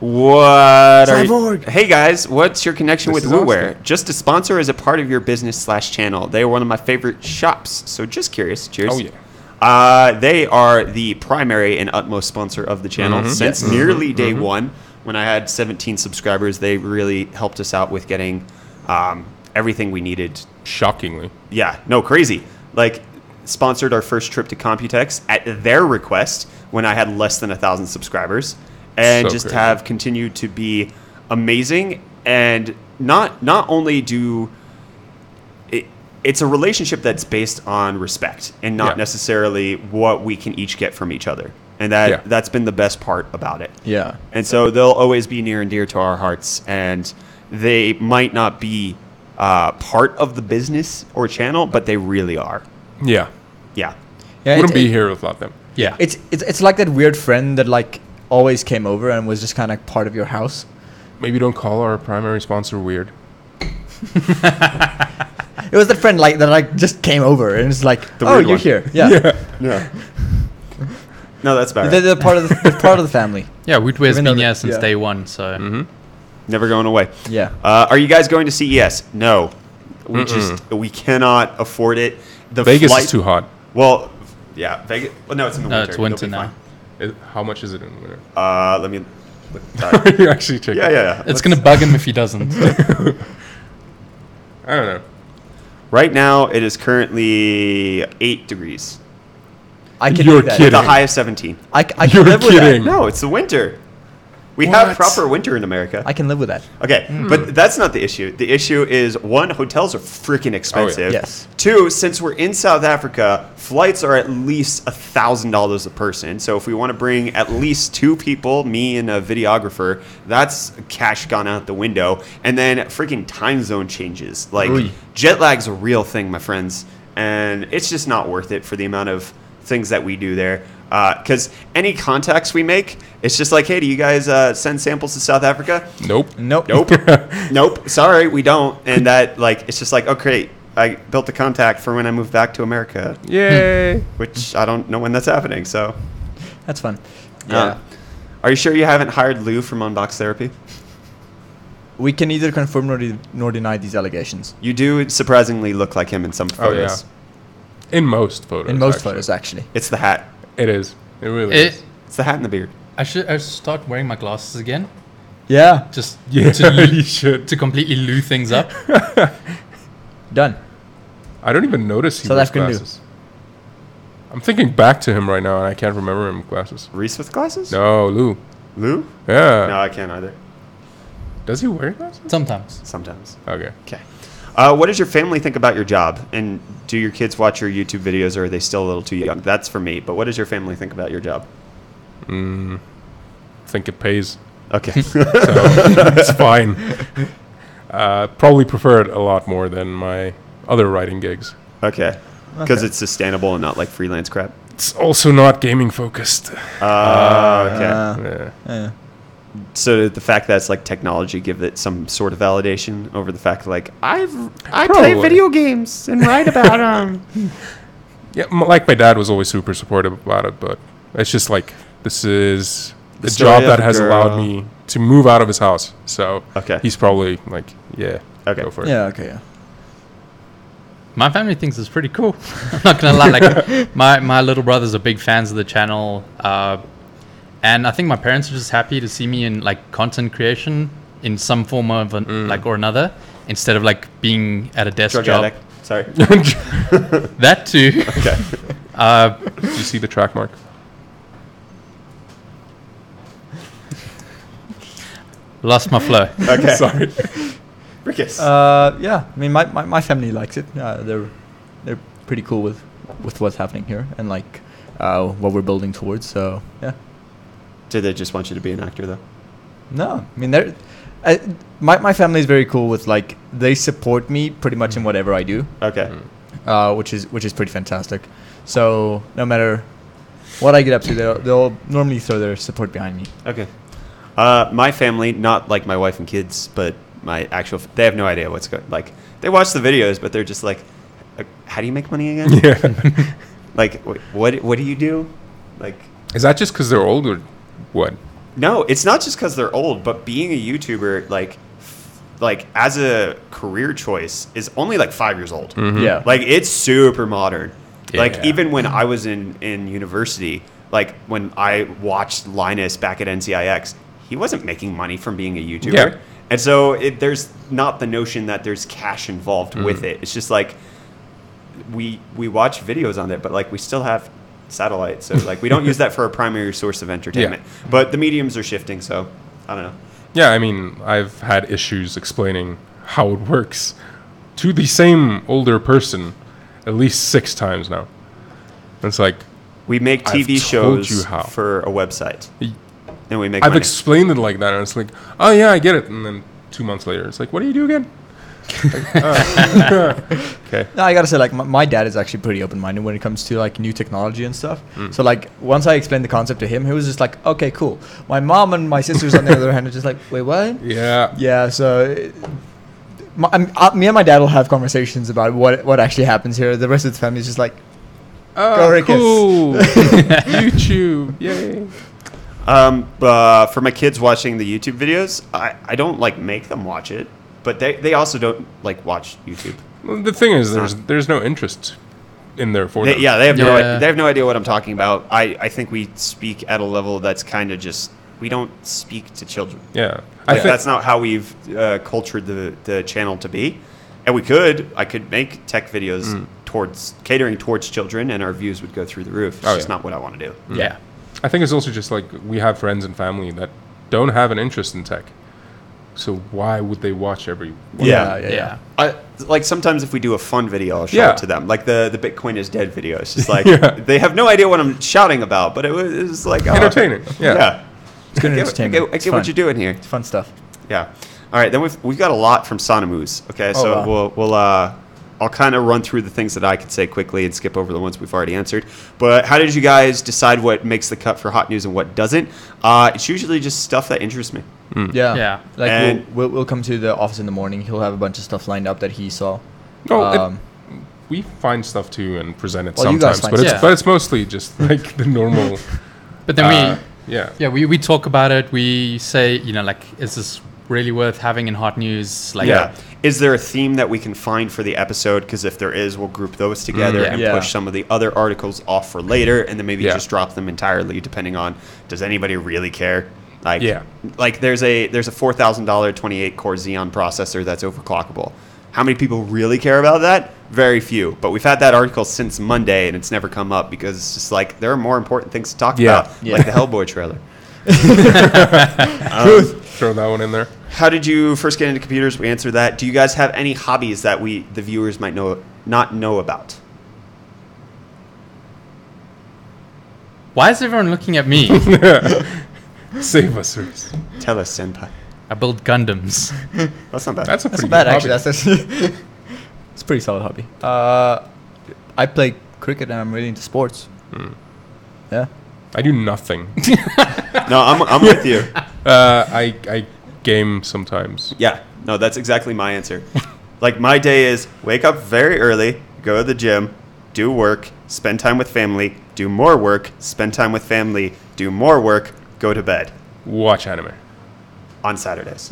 What are Cyborg! Hey guys, what's your connection This with is WooWare? awesome. Just a sponsor as a part of your business/channel. They are one of my favorite shops. So just curious. Cheers. Oh, yeah. They are the primary and utmost sponsor of the channel since nearly day one. When I had 17 subscribers, they really helped us out with getting everything we needed. Shockingly. Yeah, no, crazy. Like, sponsored our first trip to Computex at their request when I had less than 1,000 subscribers, and So just crazy. have continued to be amazing. And not only do it's a relationship that's based on respect and not Yeah. necessarily what we can each get from each other, and Yeah. that's been the best part about it. Yeah. And so they'll always be near and dear to our hearts, and they might not be part of the business or channel, but they really are. Yeah. Yeah. Yeah, Wouldn't be here without them. Yeah. It's like that weird friend that like always came over and was just kind of part of your house. Maybe don't call our primary sponsor weird. It was that friend like that like just came over and it's like, The oh, weird you're one. here. Yeah. Yeah. No, that's better. They're part of the part of the family. Yeah, Woodware's Even though been the- here since yeah. day one, so Never going away. Yeah. Are you guys going to CES? No. We cannot afford it. The Vegas flight, is too hot. Well, yeah, Vegas. Well, no, it's in the no, winter. it's It'll winter be now. How much is it in winter? fine. Let me. Look, You actually check. yeah. It's going to bug him if he doesn't. I don't know. Right now, it is currently 8 degrees. I can You're do that. kidding. The high of 17. I can You're live with that. kidding. No, it's the winter. We have What? proper winter in America. I can live with that. Okay, but that's not the issue. The issue is, one, hotels are freaking expensive. Yes. Two, since we're in South Africa, flights are at least $1,000 a person. So if we want to bring at least 2 people, me and a videographer, that's cash gone out the window. And then freaking time zone changes. Like, Oy. jet lag's a real thing, my friends. And it's just not worth it for the amount of things that we do there. Because any contacts we make, it's just like, hey, do you guys send samples to South Africa? Nope. Nope. Nope. Sorry, we don't. And that, like, it's just like, okay, I built a contact for when I moved back to America, Yay. which I don't know when that's happening. So, That's fun. Are you sure you haven't hired Lou from Unbox Therapy? We can neither confirm nor deny these allegations. You do surprisingly look like him in some Oh, yeah. photos. In most photos. In most actually. photos, actually. It's the hat. It is. It really is. It's the hat and the beard. I should start wearing my glasses again. Yeah. Just Yeah, to, you should. to completely loo things up. Done. I don't even notice he South wears African Lou. glasses. I'm thinking back to him right now, and I can't remember him with glasses. Reese with glasses? No, Lou. Lou? Yeah. No, I can't either. Does he wear glasses? Sometimes. Sometimes. Okay. Okay. What does your family think about your job? And do your kids watch your YouTube videos, or are they still a little too young? That's for me. But what does your family think about your job? Think it pays. Okay. So it's fine. Probably prefer it a lot more than my other writing gigs. Okay. Because Okay. it's sustainable and not like freelance crap. It's also not gaming focused. Okay. Yeah. Yeah. So the fact that it's like technology give it some sort of validation over the fact that like I play Probably. video games and write about them. Yeah, like my dad was always super supportive about it, but it's just like this is The a story job of that a has allowed girl. me to move out of his house. So Okay. he's probably like, yeah, Okay. go for it. Yeah, okay, yeah. My family thinks it's pretty cool. I'm not gonna lie. Like my little brothers are big fans of the channel, And I think my parents are just happy to see me in like content creation in some form of like or another, instead of like being at a desk Drug job. addict. Sorry. That too. Okay. Did you see the track mark? Lost my flow. Okay. Sorry. Rickus. Yeah, I mean, my family likes it. They're pretty cool with what's happening here and like what we're building towards. So yeah. Did they just want you to be an actor though? No, I mean my family is very cool with like they support me pretty much in whatever I do, Okay. which is pretty fantastic. So no matter what I get up to, they'll normally throw their support behind me. Okay. My family, not like my wife and kids, but my actual, they have no idea what's going. Like they watch the videos, but they're just like, how do you make money again? Yeah. Like what do you do? Like. Is that just because they're old or what? No, it's not just because they're old, but being a YouTuber, like as a career choice, is only like 5 years old. Mm-hmm. Yeah, Like it's super modern. Yeah. Like even when I was in university, like when I watched Linus back at NCIX, he wasn't making money from being a YouTuber. Yeah. And so there's not the notion that there's cash involved with it. It's just like we watch videos on it, but like we still have satellite, so like we don't use that for a primary source of entertainment. Yeah. But the mediums are shifting, so I don't know. Yeah, I mean, I've had issues explaining how it works to the same older person at least 6 times now. It's like, We make TV I've told you shows how. for a website, Y- and we make I've money. explained it like that, and it's like, oh yeah, I get it. And then 2 months later, it's like, what do you do again? Okay. No, I gotta say, like, my dad is actually pretty open-minded when it comes to, like, new technology and stuff. So, like, once I explained the concept to him, he was just like, okay, cool. My mom and my sisters, on the other hand, are just like, wait, what? Yeah. Yeah, so me and my dad will have conversations about what actually happens here. The rest of the family is just like, Oh, Rickus. cool. YouTube. Yay. For my kids watching the YouTube videos, I don't like make them watch it, but they also don't like watch YouTube. Well, the thing is, there's no interest in there for them. They have no Yeah. they have no idea what I'm talking about. I think we speak at a level that's kind of just, we don't speak to children. Yeah. That's not how we've cultured the channel to be. And I could make tech videos catering towards children, and our views would go through the roof. It's just not what I want to do. Yeah. I think it's also just like we have friends and family that don't have an interest in tech. So why would they watch every one? yeah. Like sometimes if we do a fun video, I'll show Yeah. it to them. Like the Bitcoin is dead video. It's just like Yeah. they have no idea what I'm shouting about, but it was like Entertaining. Yeah. It's good I entertainment. get what you're doing here. It's fun stuff. Yeah. All right. Then we've got a lot from Sonamoose. Okay. Oh, So wow. we'll I'll kind of run through the things that I can say quickly and skip over the ones we've already answered. But how did you guys decide what makes the cut for hot news and what doesn't? It's usually just stuff that interests me. Yeah. Yeah. Like, And- we'll come to the office in the morning. He'll have a bunch of stuff lined up that he saw. No, we find stuff too and present it Well, you guys sometimes, find but it's mostly just like the normal. But then Yeah. we talk about it. We say, like, is this really worth having in hot news? Like, Yeah. Is there a theme that we can find for the episode? Because if there is, we'll group those together Yeah. and Yeah. push some of the other articles off for later, and then maybe Yeah. just drop them entirely, depending on, does anybody really care? Like, Yeah. like there's a $4,000 28 core Xeon processor that's overclockable. How many people really care about that? Very few. But we've had that article since Monday, and it's never come up because it's just like there are more important things to talk Yeah. about, Yeah. like the Hellboy trailer. Throw that one in there. How did you first get into computers? We answered that. Do you guys have any hobbies that the viewers might not know about? Why is everyone looking at me? Save us, sirs. Tell us, senpai. I build Gundams. That's not bad. That's a That's pretty not bad, good actually. hobby. That's it's a pretty solid hobby. I play cricket and I'm really into sports. Yeah. I do nothing. No, I'm with you. I game sometimes. Yeah. No, that's exactly my answer. Like my day is wake up very early, go to the gym, do work, spend time with family, do more work, spend time with family, do more work, go to bed. Watch anime. on Saturdays.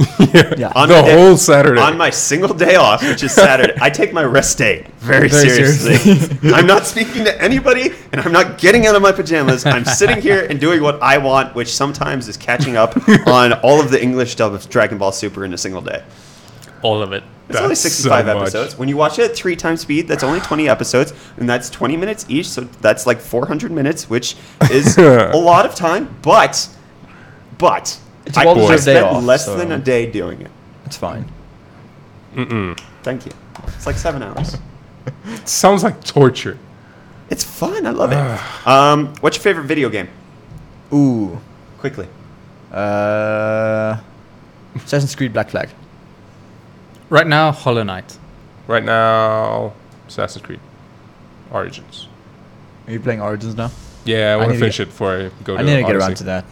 Yeah. On The my day- whole Saturday. On my single day off, which is Saturday, I take my rest day very Very seriously. I'm not speaking to anybody, and I'm not getting out of my pajamas. I'm sitting here and doing what I want, which sometimes is catching up on all of the English dub of Dragon Ball Super in a single day. All of it. It's only That's 65 so much. episodes. When you watch it at 3 times speed, that's only 20 episodes, and that's 20 minutes each, so that's like 400 minutes, which is a lot of time, but It's a well-deserved day spent off, less so than a day doing it. It's fine. Thank you. It's like 7 hours. Sounds like torture. It's fun. I love it. What's your favorite video game? Ooh. Quickly. Assassin's Creed Black Flag. Right now, Hollow Knight. Right now, Assassin's Creed Origins. Are you playing Origins now? Yeah, I want need to to finish it before I go to I need to get Odyssey. around to that.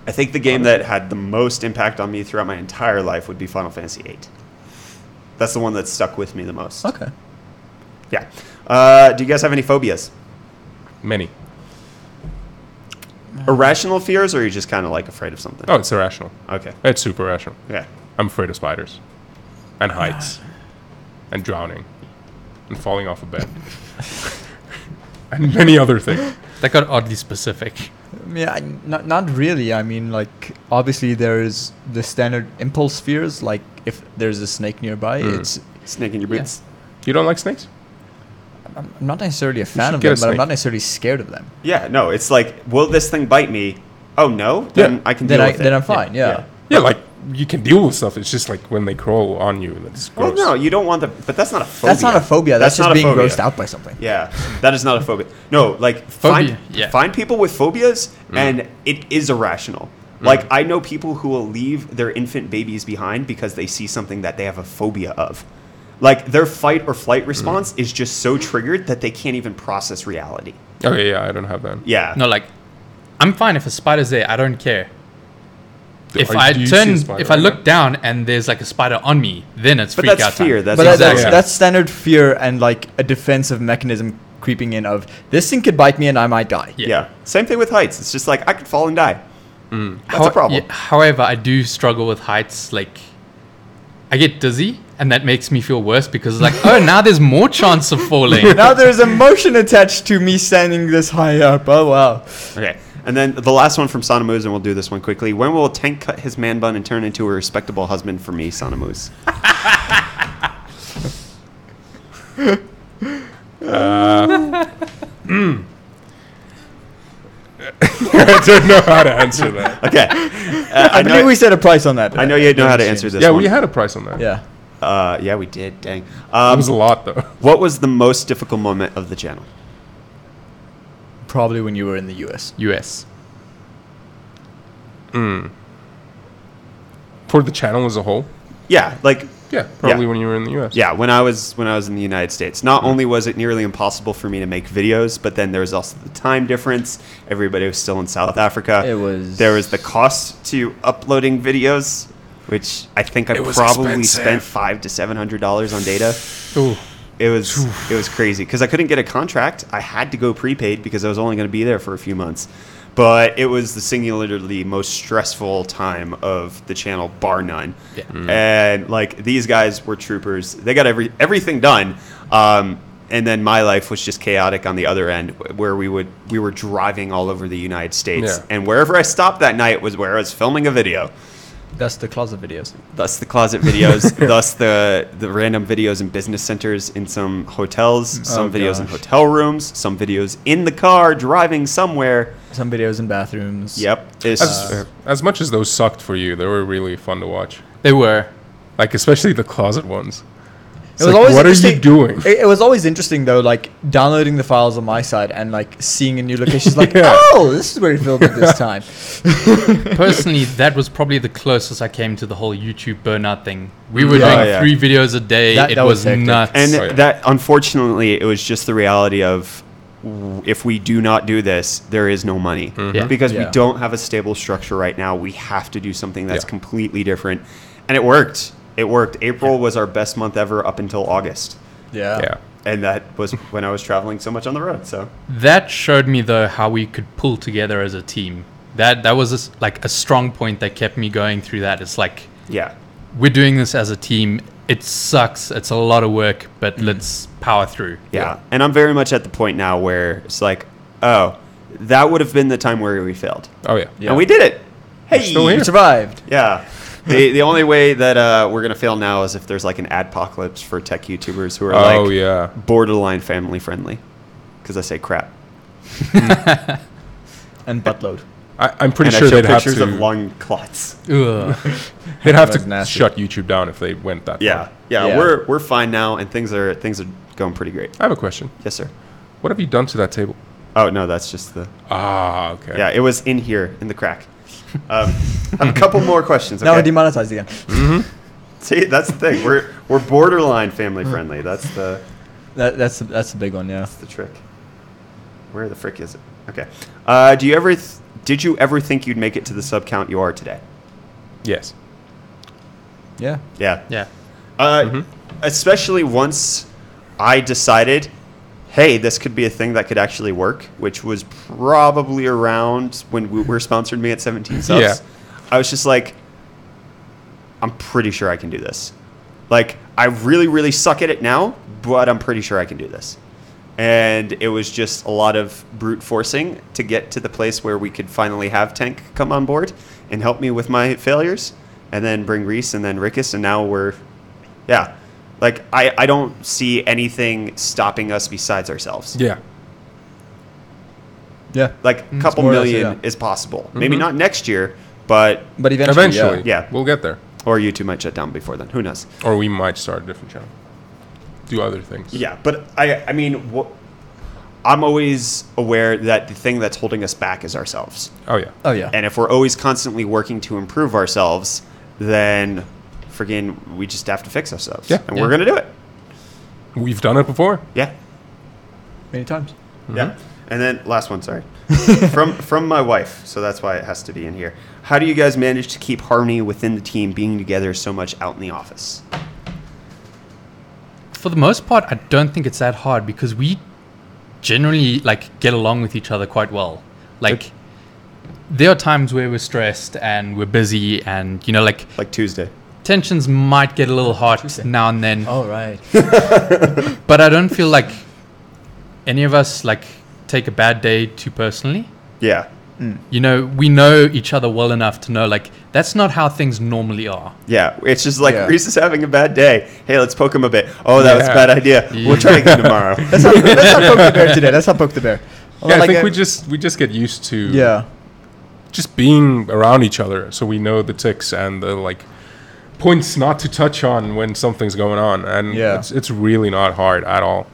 I think the game that had the most impact on me throughout my entire life would be Final Fantasy VIII. That's the one that stuck with me the most. Okay. Yeah. Do you guys have any phobias? Many. Irrational fears, or are you just kind of like afraid of something? Oh, it's irrational. Okay. It's super irrational. Yeah. I'm afraid of spiders. And heights. And drowning. And falling off a bed. And many other things. That got oddly specific. Yeah, not really. I mean, like, obviously there is the standard impulse fears, like if there's a snake nearby, it's... Snake in your Yeah. boots. You don't like snakes? I'm not necessarily a fan should of get a them, but I'm snake. not necessarily scared of them. Yeah, no, it's like, will this thing bite me? Oh, no? Then Yeah. I can deal with it. Then I'm fine, yeah. Yeah, like, you can deal with stuff. It's just like when they crawl on you. That's Well, gross. no, you don't want the... But that's not a phobia. That's not a phobia. That's just not a being phobia. grossed out by something. Yeah, that is not a phobia. No, like Phobia, yeah. find people with phobias, and it is irrational. Like I know people who will leave their infant babies behind because they see something that they have a phobia of. Like their fight or flight response is just so triggered that they can't even process reality. Okay, yeah, I don't have that. Yeah. No, like, I'm fine if a spider's there. I don't care. If Do I you see a spider if I right look now? down and there's like a spider on me, then it's But freak that's out time. fear. That's But that- exactly. that's standard fear and like a defensive mechanism creeping in of this thing could bite me and I might die. Yeah. Same thing with heights. It's just like I could fall and die. That's a How- problem. yeah, however, I do struggle with heights. Like, I get dizzy, and that makes me feel worse because, like, oh, now there's more chance of falling. Now there's emotion attached to me standing this high up. Oh wow. Okay. And then the last one from Sanamoose, and we'll do this one quickly. When will Tank cut his man bun and turn into a respectable husband for me, Sanamoose? I don't know how to answer that. Okay. I believe we set a price on that. I know you know how to answer this Yeah, one. we had a price on that. Yeah. Yeah, we did. Dang. It was a lot, though. What was the most difficult moment of the channel? Probably when you were in the US. US. For the channel as a whole? Yeah, like Yeah, probably Yeah. when you were in the US. yeah, when I was in the United States. Not only was it nearly impossible for me to make videos, but then there was also the time difference. Everybody was still in South Africa. There was the cost to uploading videos, which I think I It was probably expensive. spent $500 to $700 on data. Ooh. It was crazy because I couldn't get a contract. I had to go prepaid because I was only going to be there for a few months. But it was the singularly most stressful time of the channel, bar none. Yeah. And like these guys were troopers. They got everything done. And then my life was just chaotic on the other end, where we were driving all over the United States, Yeah. and wherever I stopped that night was where I was filming a video. That's the closet videos. Thus the closet videos, thus the random videos in business centers, in some hotels, some videos in gosh. hotel rooms, some videos in the car driving somewhere. Some videos in bathrooms. Yep. It's, As much as those sucked for you, they were really fun to watch. They were. Like, especially the closet ones. It's It was like, always what are you interesting- doing? It was always interesting though, like downloading the files on my side and like seeing a new location. Like, Yeah. oh, this is where he filmed it this time. Personally, that was probably the closest I came to the whole YouTube burnout thing. We were Yeah, doing yeah. 3 videos a day. That It was was hectic. nuts. and Oh, yeah. that, unfortunately, it was just the reality of if we do not do this, there is no money. Yeah. Because we Yeah. don't have a stable structure right now. We have to do something that's Yeah. completely different. And it worked. It worked. April was our best month ever up until August. Yeah. Yeah. And that was when I was traveling so much on the road. So That showed me, though, how we could pull together as a team. that was like a strong point that kept me going through that. It's like, Yeah. we're doing this as a team. It sucks. It's a lot of work, but let's power through. Yeah. And I'm very much at the point now where it's like, oh, that would have been the time where we failed. Oh, yeah. Yeah. And we did it. Hey, still here. You survived. Yeah. The only way that we're going to fail now is if there's like an adpocalypse for tech YouTubers who are Oh, like yeah. borderline family friendly. Because I say crap. And buttload. I'm pretty And I sure show they'd have pictures to. of lung clots. Ugh. They'd have That's to nasty. shut YouTube down if they went that Yeah. far. Yeah. Yeah. We're fine now, and things are going pretty great. I have a question. Yes, sir. What have you done to that table? Oh no, that's just the. Ah, okay. Yeah, it was in here in the crack. I have a couple more questions. Now we're Okay? demonetized again. See, that's the thing. We're borderline family friendly. That's the That's a big one, yeah. trick. Where the frick is it? Okay. Did you ever think you'd make it to the sub count you are today? Yes. Yeah. Yeah. Yeah. Especially once I decided, hey, this could be a thing that could actually work, which was probably around when we were sponsored me at 17 subs. Yeah. I was just like, I'm pretty sure I can do this. Like, I really, really suck at it now, but I'm pretty sure I can do this. And it was just a lot of brute forcing to get to the place where we could finally have Tank come on board and help me with my failures, and then bring Reese and then Rickus, and now yeah. Like, I don't see anything stopping us besides ourselves. Yeah. Yeah. Like, a couple more or less, million yeah. is possible. Maybe not next year, but, But eventually, Eventually. Yeah. We'll get there. or YouTube might shut down before then. Who knows? Or we might start a different channel. Do other things. Yeah, but I mean, I'm always aware that the thing that's holding us back is ourselves. Oh, yeah. Oh, yeah. And if we're always constantly working to improve ourselves, then we just have to fix ourselves. Yeah. And we're going to do it. We've done it before. Yeah. Many times. Yeah. And then last one, sorry. from my wife, so that's why it has to be in here. How do you guys manage to keep harmony within the team being together so much out in the office? For the most part, I don't think it's that hard because we generally like get along with each other quite well. Like there are times where we're stressed and we're busy and like Tuesday. tensions might get a little hot Tuesday. now and then. Oh, right. But I don't feel like any of us like take a bad day too personally. Yeah. We know each other well enough to know like that's not how things normally are. Yeah. It's just like Yeah. Reese is having a bad day. Hey, let's poke him a bit. Oh, that was a Yeah. bad idea. Yeah. We'll try again tomorrow. Let's not poke the bear today. Let's not poke the bear. Yeah, I Like, think we just get used to Yeah. just being around each other, so we know the ticks and the like points not to touch on when something's going on, and Yeah. it's really not hard at all.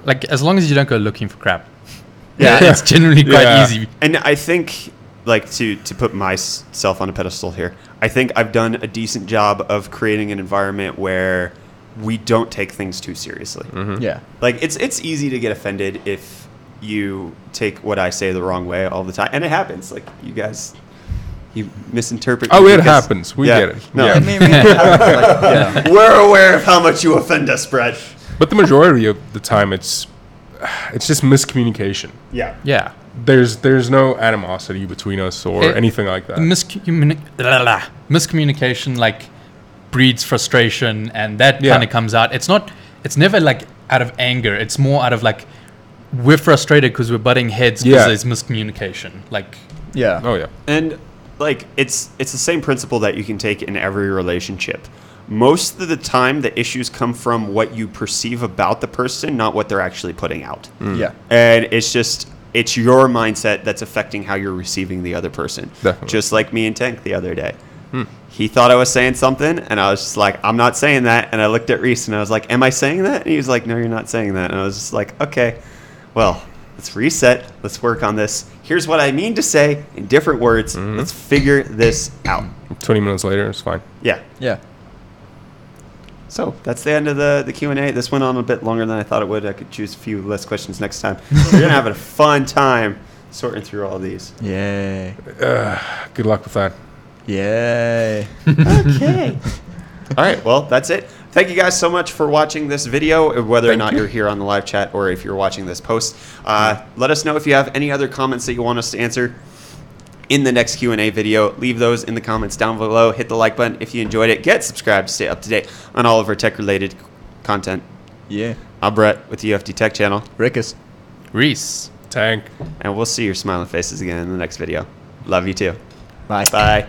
Like as long as you don't go looking for crap. Yeah. It's generally quite Yeah. easy. And I think, like, to put myself on a pedestal here, I think I've done a decent job of creating an environment where we don't take things too seriously. Yeah. Like, it's easy to get offended if you take what I say the wrong way all the time. And it happens. Like, you misinterpret. Oh, it because- happens. We Yeah. get it. No. Yeah. I mean, yeah. We're aware of how much you offend us, Brett. But the majority of the time, it's just miscommunication. Yeah. Yeah. There's no animosity between us or It- anything like that. Miscommunication like breeds frustration and that Yeah. kind of comes out. It's never like out of anger. It's more out of like we're frustrated because we're butting heads because Yeah. there's miscommunication. Like Yeah. Oh yeah. And like it's the same principle that you can take in every relationship. Most of the time the issues come from what you perceive about the person, not what they're actually putting out. Yeah. And it's your mindset that's affecting how you're receiving the other person. Definitely. Just like me and Tank the other day. He thought I was saying something, and I was just like, I'm not saying that. And I looked at Reese, and I was like, am I saying that? And he was like, no, you're not saying that. And I was just like, okay, well, let's reset. Let's work on this. Here's what I mean to say in different words. Let's figure this out. 20 minutes later, it's fine. Yeah. Yeah. So that's the end of the Q&A. This went on a bit longer than I thought it would. I could choose a few less questions next time. We're going to have a fun time sorting through all these. Yay. Good luck with that. Yay. Okay. All right. Well, that's it. Thank you guys so much for watching this video, whether or not you're here on the live chat or if you're watching this post. Let us know if you have any other comments that you want us to answer. in the next Q&A video. Leave those in the comments down below. Hit the like button if you enjoyed it. Get subscribed to stay up to date on all of our tech-related content. Yeah. I'm Brett with the UFD Tech channel, Rickus. Reese. Tank. and we'll see your smiling faces again in the next video. Love you too. Bye. Bye.